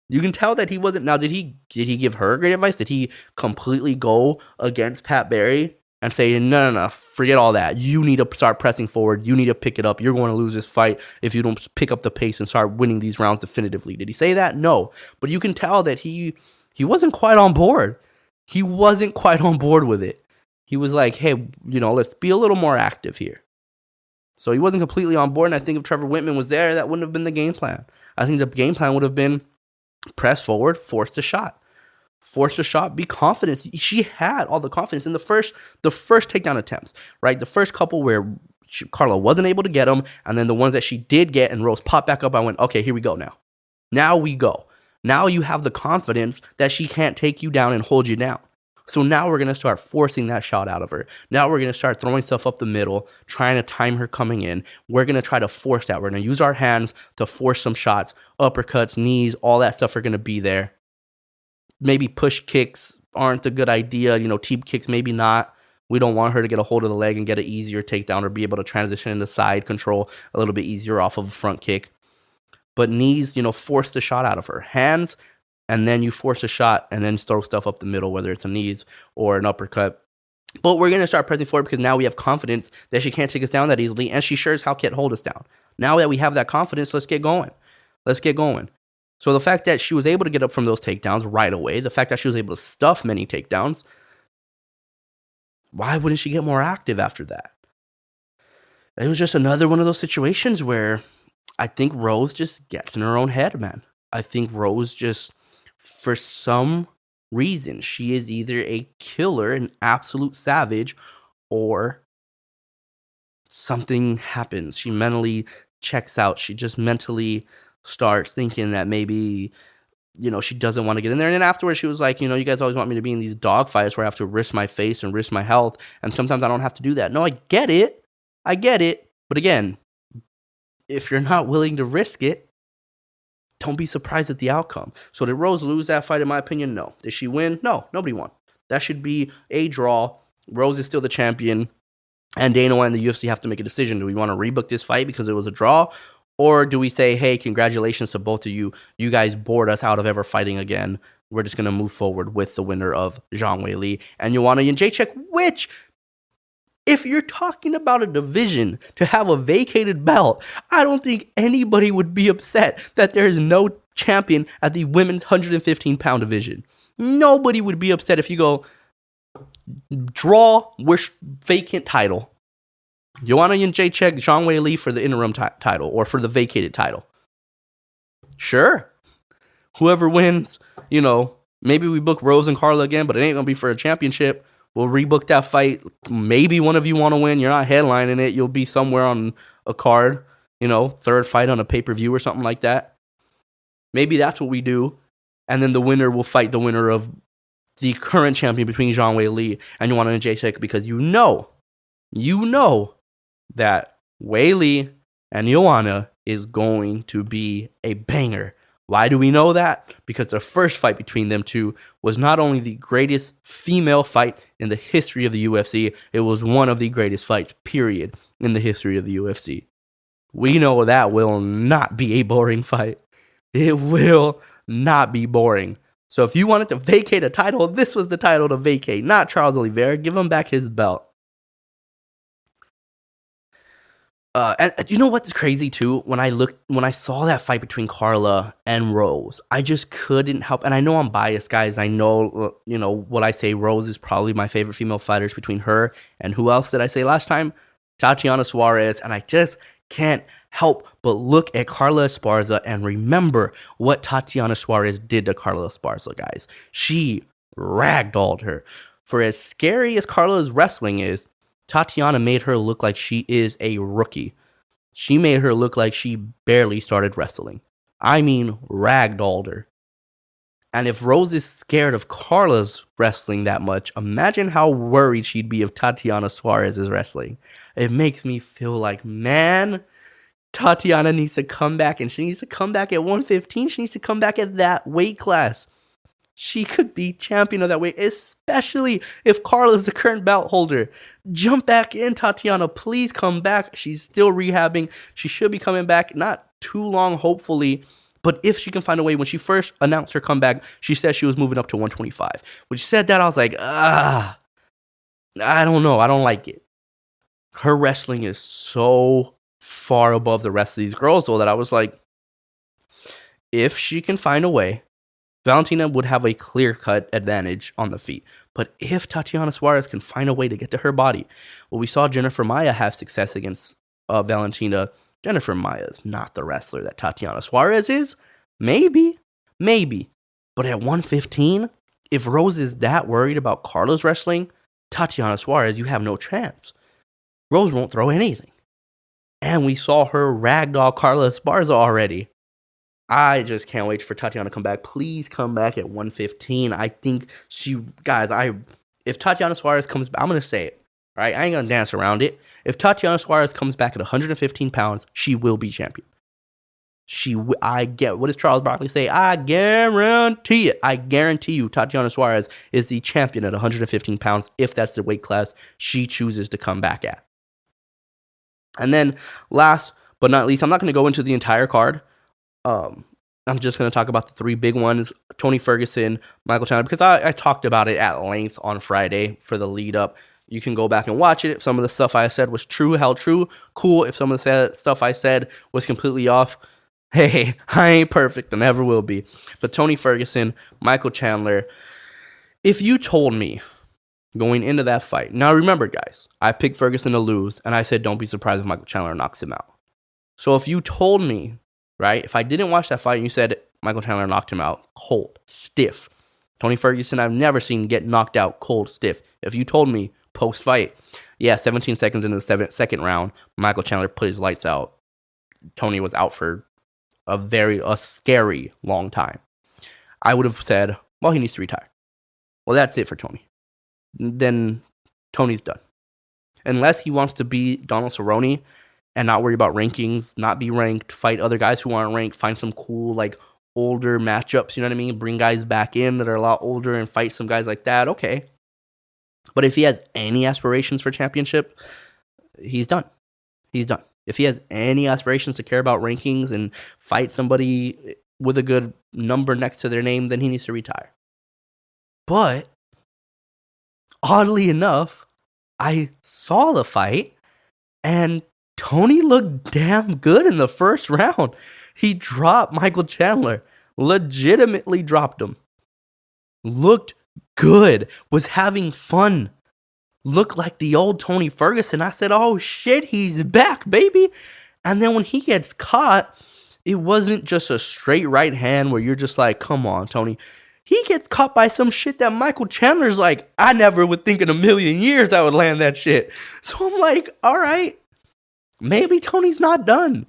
You can tell that he wasn't. Now, did he give her great advice? Did he completely go against Pat Barry and say, no, forget all that. You need to start pressing forward. You need to pick it up. You're going to lose this fight if you don't pick up the pace and start winning these rounds definitively. Did he say that? No. But you can tell that he wasn't quite on board. He wasn't quite on board with it. He was like, hey, let's be a little more active here. So he wasn't completely on board. And I think if Trevor Whitman was there, that wouldn't have been the game plan. I think the game plan would have been press forward, force the shot. Force the shot, be confident. She had all the confidence in the first takedown attempts, right? The first couple where Carla wasn't able to get them, and then the ones that she did get and Rose popped back up, I went, okay, here we go now. Now we go. Now you have the confidence that she can't take you down and hold you down. So now we're going to start forcing that shot out of her. Now we're going to start throwing stuff up the middle, trying to time her coming in. We're going to try to force that. We're going to use our hands to force some shots, uppercuts, knees, all that stuff are going to be there. Maybe push kicks aren't a good idea. Teep kicks, maybe not. We don't want her to get a hold of the leg and get an easier takedown, or be able to transition into side control a little bit easier off of a front kick. But knees, force the shot out of her. Hands, and then you force a shot and then throw stuff up the middle, whether it's a knees or an uppercut. But we're going to start pressing forward because now we have confidence that she can't take us down that easily, and she sure as hell can't hold us down. Now that we have that confidence, let's get going. So the fact that she was able to get up from those takedowns right away, the fact that she was able to stuff many takedowns, why wouldn't she get more active after that? It was just another one of those situations where I think Rose just gets in her own head, man. I think Rose just, for some reason, she is either a killer, an absolute savage, or something happens. She mentally checks out. She just mentally starts thinking that maybe she doesn't want to get in there. And then afterwards, she was like, you guys always want me to be in these dog fights where I have to risk my face and risk my health. And sometimes I don't have to do that. No, I get it. But again, if you're not willing to risk it, don't be surprised at the outcome. So did Rose lose that fight, in my opinion? No. Did she win? No, nobody won. That should be a draw. Rose is still the champion. And Dana White and the UFC have to make a decision. Do we want to rebook this fight because it was a draw? Or do we say, hey, congratulations to both of you. You guys bored us out of ever fighting again. We're just going to move forward with the winner of Zhang Weili and Joanna Jędrzejczyk, which, if you're talking about a division to have a vacated belt, I don't think anybody would be upset that there is no champion at the women's 115-pound division. Nobody would be upset if you go, draw, wish vacant title. Joanna Jędrzejczyk, Zhang Weili for the interim title or for the vacated title. Sure. Whoever wins, maybe we book Rose and Carla again, but it ain't going to be for a championship. We'll rebook that fight. Maybe one of you want to win. You're not headlining it. You'll be somewhere on a card, third fight on a pay-per-view or something like that. Maybe that's what we do. And then the winner will fight the winner of the current champion between Zhang Weili and Joanna Jędrzejczyk, because you know that Weili and Joanna is going to be a banger. Why do we know that? Because the first fight between them two was not only the greatest female fight in the history of the UFC, it was one of the greatest fights, period, in the history of the UFC. We know that will not be a boring fight. It will not be boring. So if you wanted to vacate a title, this was the title to vacate, not Charles Oliveira. Give him back his belt. And you know what's crazy too? When I saw that fight between Carla and Rose, I just couldn't help. And I know I'm biased, guys. I know, what I say. Rose is probably my favorite female fighters between her and who else did I say last time? Tatiana Suarez. And I just can't help but look at Carla Esparza and remember what Tatiana Suarez did to Carla Esparza, guys. She ragdolled her. For as scary as Carla's wrestling is, Tatiana made her look like she is a rookie. She made her look like she barely started wrestling. I mean, ragdolled her. And if Rose is scared of Carla's wrestling that much, imagine how worried she'd be of Tatiana Suarez's wrestling. It makes me feel like, man, Tatiana needs to come back, and she needs to come back at 115. She needs to come back at that weight class. She could be champion of that weight, especially if Carla's the current belt holder. Jump back in, Tatiana. Please come back. She's still rehabbing. She should be coming back not too long, hopefully. But if she can find a way, when she first announced her comeback, she said she was moving up to 125. When she said that, I was like, I don't know. I don't like it. Her wrestling is so far above the rest of these girls, though, that I was like, if she can find a way, Valentina would have a clear-cut advantage on the feet. But if Tatiana Suarez can find a way to get to her body, well, we saw Jennifer Maia have success against Valentina. Jennifer Maia is not the wrestler that Tatiana Suarez is. Maybe. But at 115, if Rose is that worried about Carla's wrestling, Tatiana Suarez, you have no chance. Rose won't throw anything. And we saw her ragdoll Carla Esparza already. I just can't wait for Tatiana to come back. Please come back at 115. I think if Tatiana Suarez comes back, I'm going to say it, right? I ain't going to dance around it. If Tatiana Suarez comes back at 115 pounds, she will be champion. What does Charles Barkley say? I guarantee it. I guarantee you Tatiana Suarez is the champion at 115 pounds if that's the weight class she chooses to come back at. And then last but not least, I'm not going to go into the entire card. I'm just going to talk about the three big ones, Tony Ferguson, Michael Chandler, because I talked about it at length on Friday for the lead up. You can go back and watch it. If some of the stuff I said was true, held true, cool. If some of the stuff I said was completely off, hey, I ain't perfect and never will be. But Tony Ferguson, Michael Chandler, if you told me going into that fight, now remember, guys, I picked Ferguson to lose, and I said don't be surprised if Michael Chandler knocks him out. So if you told me, right, if I didn't watch that fight and you said Michael Chandler knocked him out cold, stiff, Tony Ferguson, I've never seen get knocked out cold, stiff. If you told me post-fight, 17 seconds into the second round, Michael Chandler put his lights out. Tony was out for a scary long time. I would have said, well, he needs to retire. Well, that's it for Tony. Then Tony's done. Unless he wants to be Donald Cerrone and not worry about rankings, not be ranked, fight other guys who aren't ranked, find some cool, like, older matchups, you know what I mean? Bring guys back in that are a lot older and fight some guys like that, okay. But if he has any aspirations for championship, he's done. He's done. If he has any aspirations to care about rankings and fight somebody with a good number next to their name, then he needs to retire. But, oddly enough, I saw the fight, and Tony looked damn good in the first round. He dropped Michael Chandler. Legitimately dropped him. Looked good. Was having fun. Looked like the old Tony Ferguson. I said, oh shit, he's back, baby. And then when he gets caught, it wasn't just a straight right hand where you're just like, come on, Tony. He gets caught by some shit that Michael Chandler's like, I never would think in a million years I would land that shit. So I'm like, all right, maybe Tony's not done.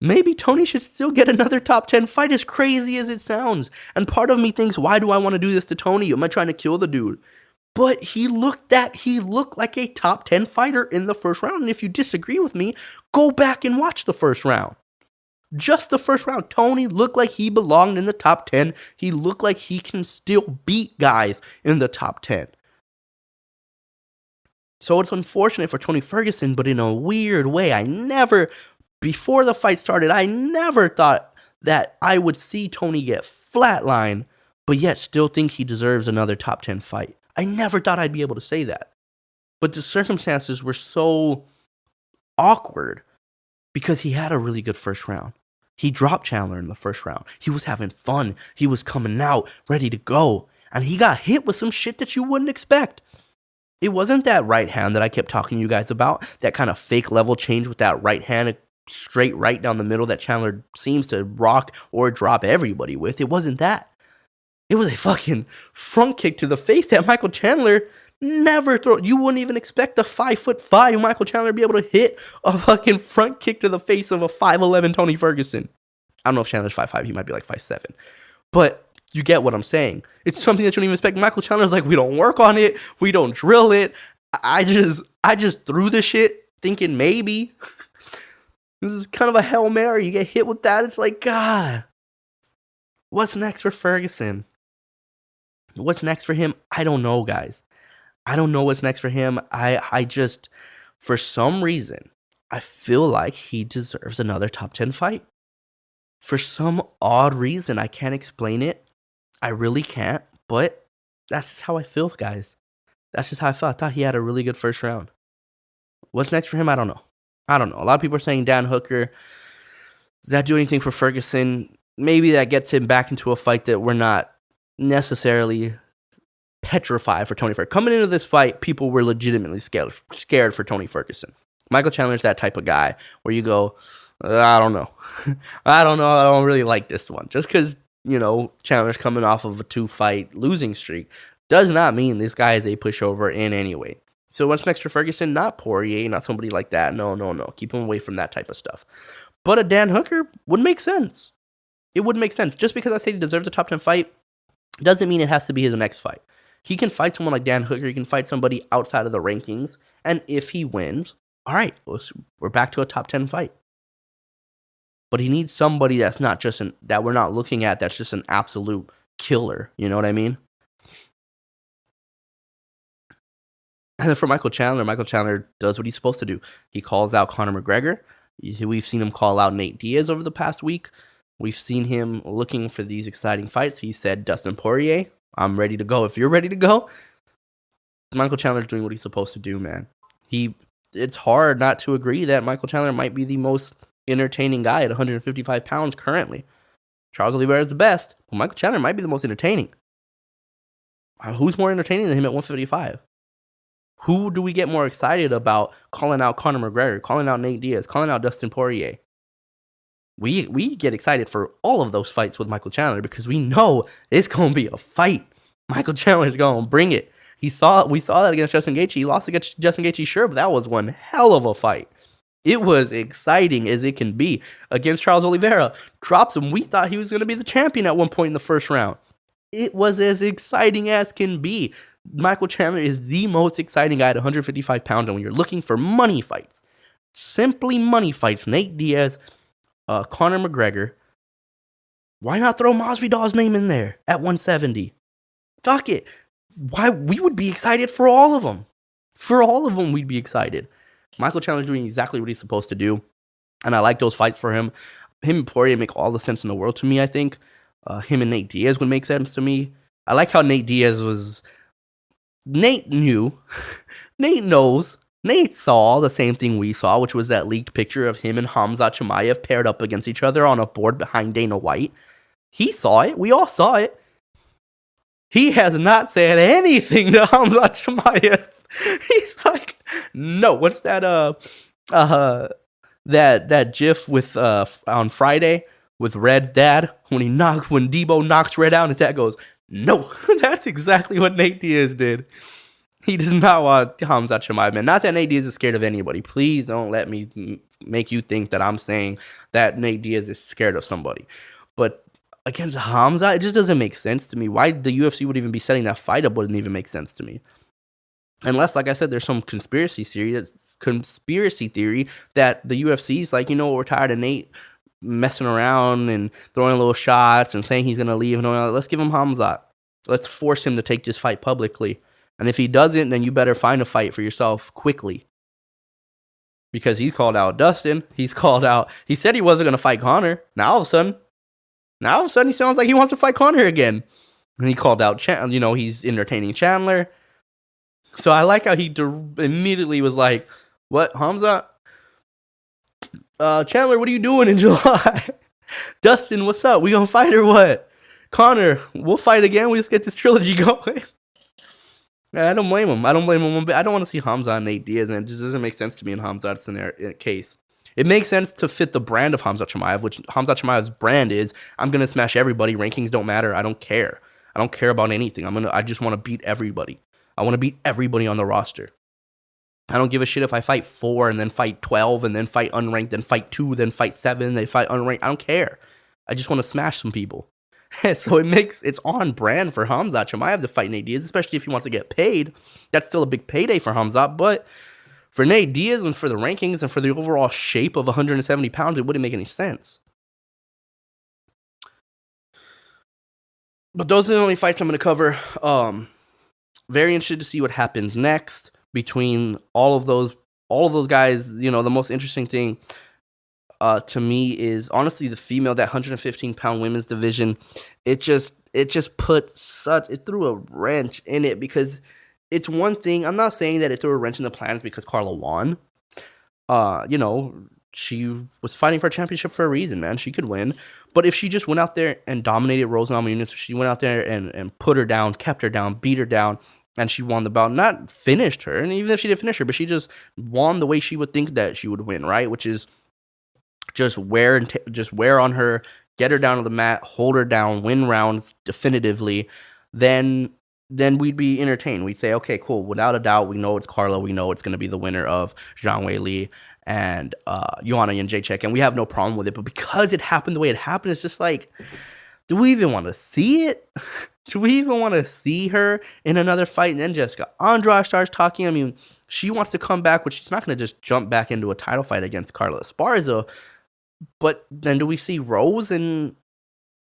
Maybe Tony should still get another top 10 fight, as crazy as it sounds. And part of me thinks, why do I want to do this to Tony? Am I trying to kill the dude? But he looked like a top 10 fighter in the first round. And if you disagree with me, go back and watch the first round. Just the first round. Tony looked like he belonged in the top 10. He looked like he can still beat guys in the top 10. So it's unfortunate for Tony Ferguson, but in a weird way, before the fight started, I never thought that I would see Tony get flatlined, but yet still think he deserves another top 10 fight. I never thought I'd be able to say that. But the circumstances were so awkward because he had a really good first round. He dropped Chandler in the first round. He was having fun. He was coming out, ready to go. And he got hit with some shit that you wouldn't expect. It wasn't that right hand that I kept talking to you guys about, that kind of fake level change with that right hand, straight right down the middle that Chandler seems to rock or drop everybody with. It wasn't that. It was a fucking front kick to the face that Michael Chandler never throw. You wouldn't even expect a 5'5" Michael Chandler to be able to hit a fucking front kick to the face of a 5'11" Tony Ferguson. I don't know if Chandler's 5'5", he might be like 5'7". But you get what I'm saying. It's something that you don't even expect. Michael Chandler's like, we don't work on it, we don't drill it. I just threw the shit thinking maybe. This is kind of a Hail Mary. You get hit with that, it's like, God. What's next for Ferguson? What's next for him? I don't know, guys. I don't know what's next for him. I just, for some reason, I feel like he deserves another top 10 fight. For some odd reason, I can't explain it. I really can't, but that's just how I feel, guys. That's just how I felt. I thought he had a really good first round. What's next for him? I don't know. A lot of people are saying Dan Hooker. Does that do anything for Ferguson? Maybe that gets him back into a fight that we're not necessarily petrified for Tony Ferguson. Coming into this fight, people were legitimately scared for Tony Ferguson. Michael Chandler's that type of guy where you go, I don't know. I don't really like this one. Just because, Chandler's coming off of a 2-fight losing streak does not mean this guy is a pushover in any way. So what's next for Ferguson? Not Poirier, not somebody like that. No. Keep him away from that type of stuff. But a Dan Hooker would make sense. It would make sense. Just because I say he deserves a top 10 fight doesn't mean it has to be his next fight. He can fight someone like Dan Hooker. He can fight somebody outside of the rankings. And if he wins, all right, we're back to a top 10 fight. But he needs somebody that's not just that we're not looking at, that's just an absolute killer. You know what I mean? And then for Michael Chandler does what he's supposed to do. He calls out Conor McGregor. We've seen him call out Nate Diaz over the past week. We've seen him looking for these exciting fights. He said, Dustin Poirier, I'm ready to go. If you're ready to go, Michael Chandler's doing what he's supposed to do, man. It's hard not to agree that Michael Chandler might be the most entertaining guy at 155 pounds currently. Charles Oliveira is the best, but Michael Chandler might be the most entertaining. Who's more entertaining than him at 155? Who do we get more excited about calling out Conor McGregor, calling out Nate Diaz, calling out Dustin Poirier? We get excited for all of those fights with Michael Chandler because we know it's going to be a fight. Michael Chandler's going to bring it. We saw that against Justin Gaethje. He lost against Justin Gaethje, sure, but that was one hell of a fight. It was exciting as it can be. Against Charles Oliveira, drops him. We thought he was going to be the champion at one point in the first round. it was as exciting as can be. Michael Chandler is the most exciting guy at 155 pounds, and when you're looking for money fights, simply money fights, Nate Diaz, Conor McGregor, why not throw Masvidal's name in there at 170? Fuck it. Why we would be excited for all of them. For all of them, we'd be excited. Michael Chandler's doing exactly what he's supposed to do, and I like those fights for him. Him and Poirier make all the sense in the world to me, I think. Him and Nate Diaz would make sense to me. I like how Nate Diaz was... Nate knew. Nate knows. Nate saw the same thing we saw, which was that leaked picture of him and Khamzat Chimaev paired up against each other on a board behind Dana White. He saw it. We all saw it. He has not said anything to Khamzat Chimaev. He's like, no. What's that? That GIF with on Friday with Red's dad when Debo knocks Red out, his dad goes, no. That's exactly what Nate Diaz did. He does not want Khamzat Chimaev, man. Not that Nate Diaz is scared of anybody. Please don't let me make you think that I'm saying that Nate Diaz is scared of somebody. But against Khamzat, it just doesn't make sense to me. Why the UFC would even be setting that fight up wouldn't even make sense to me. Unless, like I said, there's some conspiracy theory that the UFC is like, we're tired of Nate messing around and throwing little shots and saying he's going to leave. And let's give him Khamzat. Let's force him to take this fight publicly. And if he doesn't, then you better find a fight for yourself quickly. Because he's called out Dustin. He said he wasn't going to fight Conor. Now all of a sudden he sounds like he wants to fight Conor again. And he called out, he's entertaining Chandler. So I like how he immediately was like, what, Khamzat? Chandler, what are you doing in July? Dustin, what's up? We gonna fight or what? Conor, we'll fight again. We just get this trilogy going. I don't blame him. I don't want to see Khamzat and Nate Diaz, and it just doesn't make sense to me in Khamzat's case. It makes sense to fit the brand of Khamzat Chimaev, which Khamzat Chimaev's brand is, I'm going to smash everybody. Rankings don't matter. I don't care. I don't care about anything. I just want to beat everybody. I want to beat everybody on the roster. I don't give a shit if I fight 4 and then fight 12 and then fight unranked, then fight 2, then fight 7, then fight unranked. I don't care. I just want to smash some people. So it's on brand for Khamzat Chimaev to fight Nate Diaz, especially if he wants to get paid. That's still a big payday for Khamzat, but for Nate Diaz and for the rankings and for the overall shape of 170 pounds, it wouldn't make any sense. But those are the only fights I'm going to cover. Very interested to see what happens next between all of those guys. The most interesting thing to me is honestly the female, that 115-pound women's division. It just it threw a wrench in it, because it's one thing. I'm not saying that it threw a wrench in the plans because Carla won. She was fighting for a championship for a reason, man. She could win. But if she just went out there and dominated Rose Namajunas, if she went out there and put her down, kept her down, beat her down, and she won the bout, not finished her, and even if she didn't finish her, but she just won the way she would think that she would win, right? Which is just wear on her, get her down to the mat, hold her down, win rounds definitively, then we'd be entertained. We'd say, okay, cool. Without a doubt, we know it's Carla. We know it's going to be the winner of Zhang Weili and Joanna Jędrzejczyk, and we have no problem with it. But because it happened the way it happened, it's just like, do we even want to see it? Do we even want to see her in another fight? And then Jessica Andrade starts talking. I mean, she wants to come back, but she's not going to just jump back into a title fight against Carla Esparza. But then do we see Rose and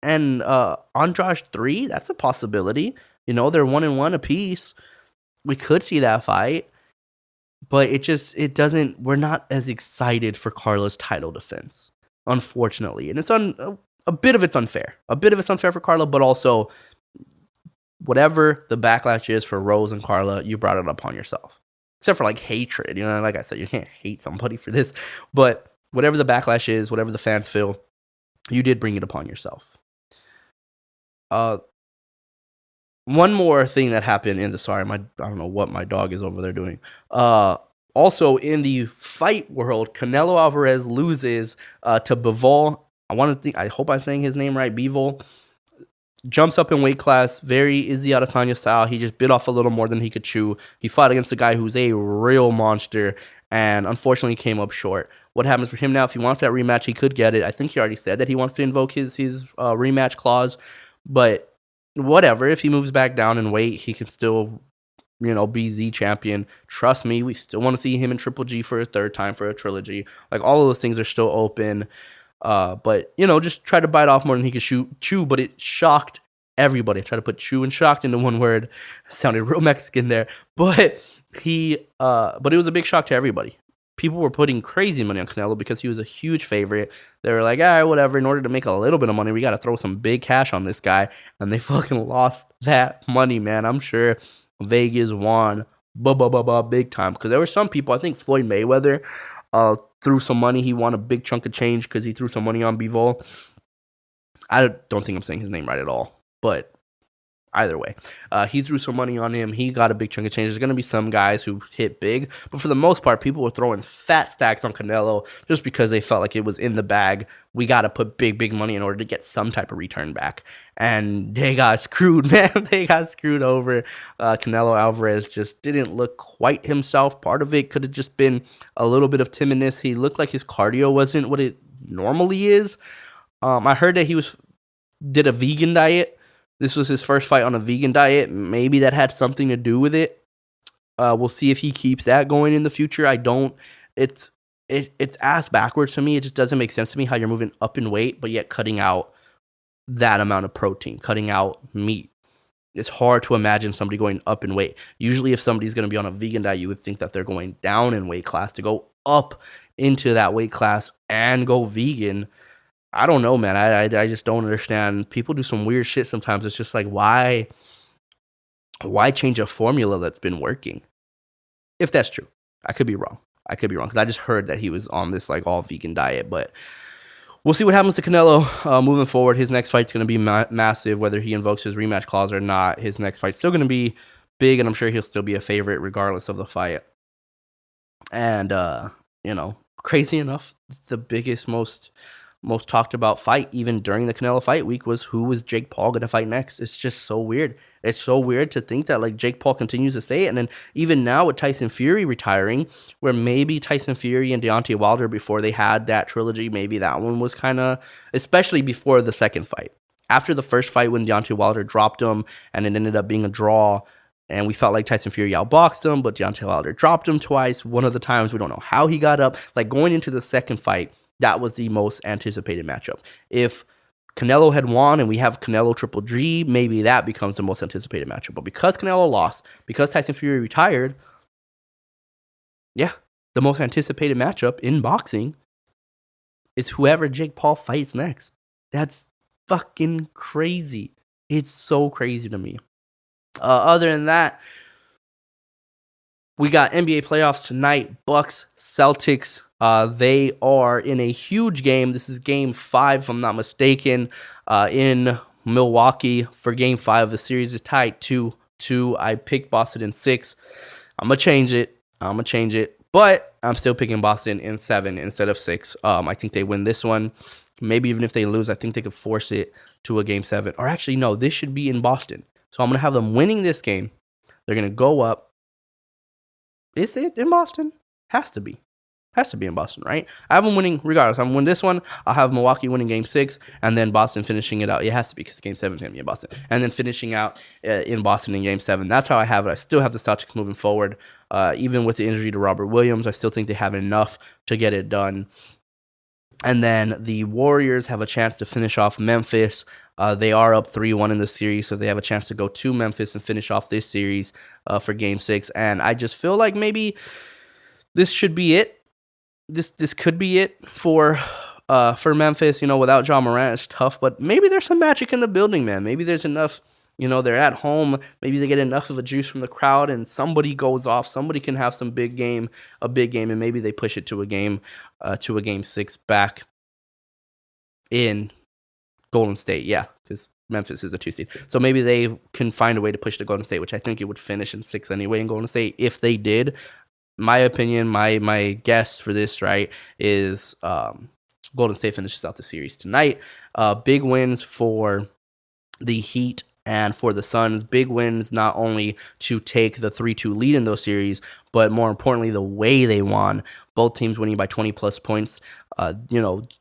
Andrade 3? That's a possibility. They're 1-1 apiece. We could see that fight. But it doesn't, we're not as excited for Carla's title defense, unfortunately. And it's a bit of it's unfair. A bit of it's unfair for Carla, but also whatever the backlash is for Rose and Carla, you brought it upon yourself. Except for like hatred, like I said, you can't hate somebody for this, but whatever the backlash is, whatever the fans feel, you did bring it upon yourself. One more thing that happened I don't know what my dog is over there doing. Also in the fight world, Canelo Alvarez loses to Bivol. I hope I'm saying his name right. Bivol jumps up in weight class, very Izzy Adesanya style. He just bit off a little more than he could chew. He fought against a guy who's a real monster, and unfortunately came up short. What happens for him now? If he wants that rematch, he could get it. I think he already said that he wants to invoke his rematch clause, but whatever. If he moves back down in weight, he can still, be the champion. Trust me, we still want to see him in Triple G for a third time for a trilogy. Like, all of those things are still open. But, just try to bite off more than he could chew, but it shocked everybody. I tried to put chew and shocked into one word. It sounded real Mexican there. But but it was a big shock to everybody. People were putting crazy money on Canelo because he was a huge favorite. They were like, all right, whatever. In order to make a little bit of money, we got to throw some big cash on this guy. And they fucking lost that money, man. I'm sure Vegas won big time. Because there were some people, I think Floyd Mayweather threw some money. He won a big chunk of change because he threw some money on Bivol. I don't think I'm saying his name right at all. But either way, he threw some money on him. He got a big chunk of change. There's going to be some guys who hit big. But for the most part, people were throwing fat stacks on Canelo just because they felt like it was in the bag. We got to put big money in order to get some type of return back. And they got screwed, man. They got screwed over. Canelo Alvarez just didn't look quite himself. Part of it could have just been a little bit of timidness. He looked like his cardio wasn't what it normally is. I heard that he did a vegan diet. This was his first fight on a vegan diet. Maybe that had something to do with it. We'll see if he keeps that going in the future. I don't. It's ass backwards to me. It just doesn't make sense to me how you're moving up in weight, but yet cutting out that amount of protein, cutting out meat. It's hard to imagine somebody going up in weight. Usually if somebody's going to be on a vegan diet, you would think that they're going down in weight class. To go up into that weight class and go vegan, I don't know, man. I just don't understand. People do some weird shit sometimes. It's just like, why change a formula that's been working? If that's true. I could be wrong. Because I just heard that he was on this like all vegan diet. But we'll see what happens to Canelo moving forward. His next fight's going to be massive, whether he invokes his rematch clause or not. His next fight's still going to be big, and I'm sure he'll still be a favorite regardless of the fight. And, crazy enough, it's the biggest, most talked about fight even during the Canelo fight week was who was Jake Paul going to fight next. It's just so weird. It's so weird to think that like Jake Paul continues to say it. And then even now with Tyson Fury retiring, where maybe Tyson Fury and Deontay Wilder, before they had that trilogy, maybe that one was kind of, especially before the second fight. After the first fight when Deontay Wilder dropped him and it ended up being a draw, and we felt like Tyson Fury outboxed him, but Deontay Wilder dropped him twice. One of the times, we don't know how he got up. Like going into the second fight, that was the most anticipated matchup. If Canelo had won and we have Canelo Triple G, maybe that becomes the most anticipated matchup. But because Canelo lost, because Tyson Fury retired, yeah, the most anticipated matchup in boxing is whoever Jake Paul fights next. That's fucking crazy. It's so crazy to me. Other than that, we got NBA playoffs tonight. Bucks, Celtics. They are in a huge game. This is game 5, if I'm not mistaken, in Milwaukee for game 5. The series is tied 2-2. I picked Boston in 6. I'm going to change it. But I'm still picking Boston in 7 instead of 6. I think they win this one. Maybe even if they lose, I think they could force it to a game 7. Or actually, no, this should be in Boston. So I'm going to have them winning this game. They're going to go up. Is it in Boston? Has to be in Boston, right? I have them winning regardless. I'm winning this one. I'll have Milwaukee winning game 6, and then Boston finishing it out. It has to be because game 7 is going to be in Boston. And then finishing out in Boston in game 7. That's how I have it. I still have the Celtics moving forward. Even with the injury to Robert Williams, I still think they have enough to get it done. And then the Warriors have a chance to finish off Memphis. They are up 3-1 in the series, so they have a chance to go to Memphis and finish off this series for game 6. And I just feel like maybe this should be it. This could be it for Memphis. Without Ja Morant, it's tough, but maybe there's some magic in the building, man. Maybe there's enough. They're at home. Maybe they get enough of a juice from the crowd, and somebody goes off. Somebody can have a big game, and maybe they push it to a game 6 back in Golden State. Yeah, because Memphis is a 2 seed, so maybe they can find a way to push to Golden State, which I think it would finish in 6 anyway in Golden State if they did. My opinion, my guess for this, right, is Golden State finishes out the series tonight. Big wins for the Heat and for the Suns. Big wins not only to take the 3-2 lead in those series, but more importantly, the way they won. Both teams winning by 20-plus points.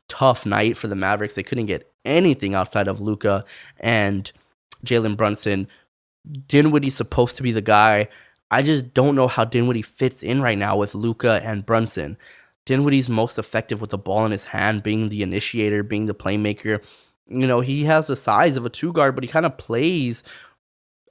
Tough night for the Mavericks. They couldn't get anything outside of Luka and Jalen Brunson. Dinwiddie's supposed to be the guy. I just don't know how Dinwiddie fits in right now with Luka and Brunson. Dinwiddie's most effective with the ball in his hand, being the initiator, being the playmaker. He has the size of a 2 guard, but he kind of plays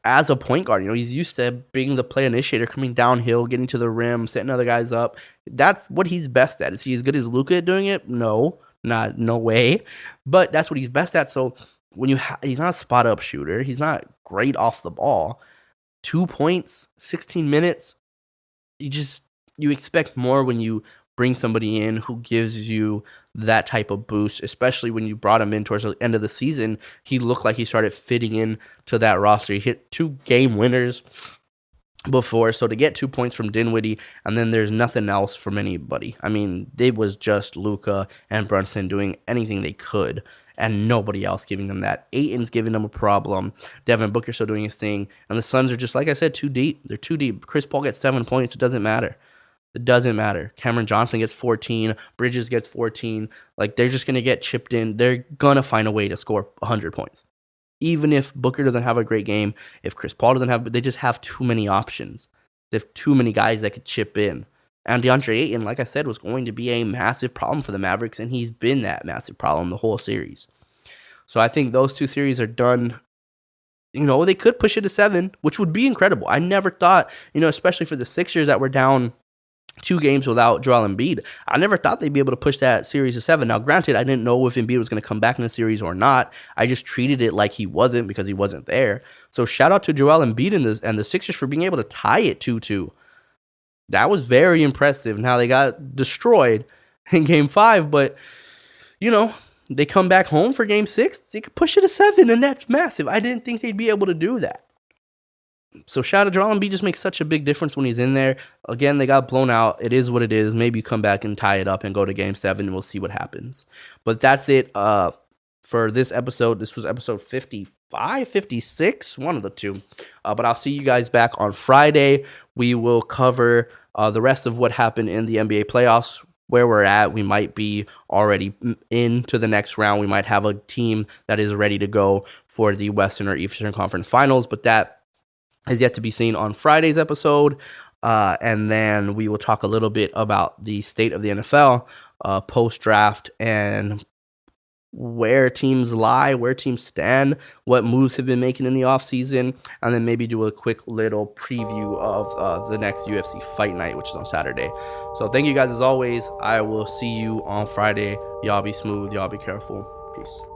as a point guard. He's used to being the play initiator, coming downhill, getting to the rim, setting other guys up. That's what he's best at. Is he as good as Luka at doing it? No way. But that's what he's best at. So when he's not a spot up shooter, he's not great off the ball. 2 points, 16 minutes. You expect more when you bring somebody in who gives you that type of boost, especially when you brought him in towards the end of the season. He looked like he started fitting in to that roster. He hit 2 game winners before, so to get 2 points from Dinwiddie, and then there's nothing else from anybody. I mean, it was just Luka and Brunson doing anything they could, and nobody else giving them that. Ayton's giving them a problem. Devin Booker still doing his thing, and the Suns are just, like I said, too deep. They're too deep. Chris Paul gets 7 points. It doesn't matter. It doesn't matter. Cameron Johnson gets 14. Bridges gets 14. Like, they're just going to get chipped in. They're going to find a way to score 100 points. Even if Booker doesn't have a great game, if Chris Paul doesn't have, they just have too many options. They have too many guys that could chip in. And DeAndre Ayton, like I said, was going to be a massive problem for the Mavericks, and he's been that massive problem the whole series. So I think those 2 series are done. They could push it to 7, which would be incredible. I never thought, especially for the Sixers that were down 2 games without Joel Embiid, I never thought they'd be able to push that series to 7. Now, granted, I didn't know if Embiid was going to come back in the series or not. I just treated it like he wasn't because he wasn't there. So shout out to Joel Embiid and the Sixers for being able to tie it 2-2. That was very impressive. Now, they got destroyed in Game 5, but, they come back home for Game 6. They could push it to 7, and that's massive. I didn't think they'd be able to do that. So shout out to Joel Embiid, just makes such a big difference when he's in there. Again, they got blown out. It is what it is. Maybe you come back and tie it up and go to Game 7, and we'll see what happens. But that's it for this episode. This was episode 55, 56, one of the 2. But I'll see you guys back on Friday. We will cover the rest of what happened in the NBA playoffs, where we're at. We might be already into the next round. We might have a team that is ready to go for the Western or Eastern Conference Finals, but that is yet to be seen on Friday's episode. And then we will talk a little bit about the state of the NFL post-draft and where teams lie, where teams stand, what moves have been making in the offseason, and then maybe do a quick little preview of the next UFC fight night, which is on Saturday. So thank you guys as always. I will see you on Friday. Y'all be smooth. Y'all be careful. Peace.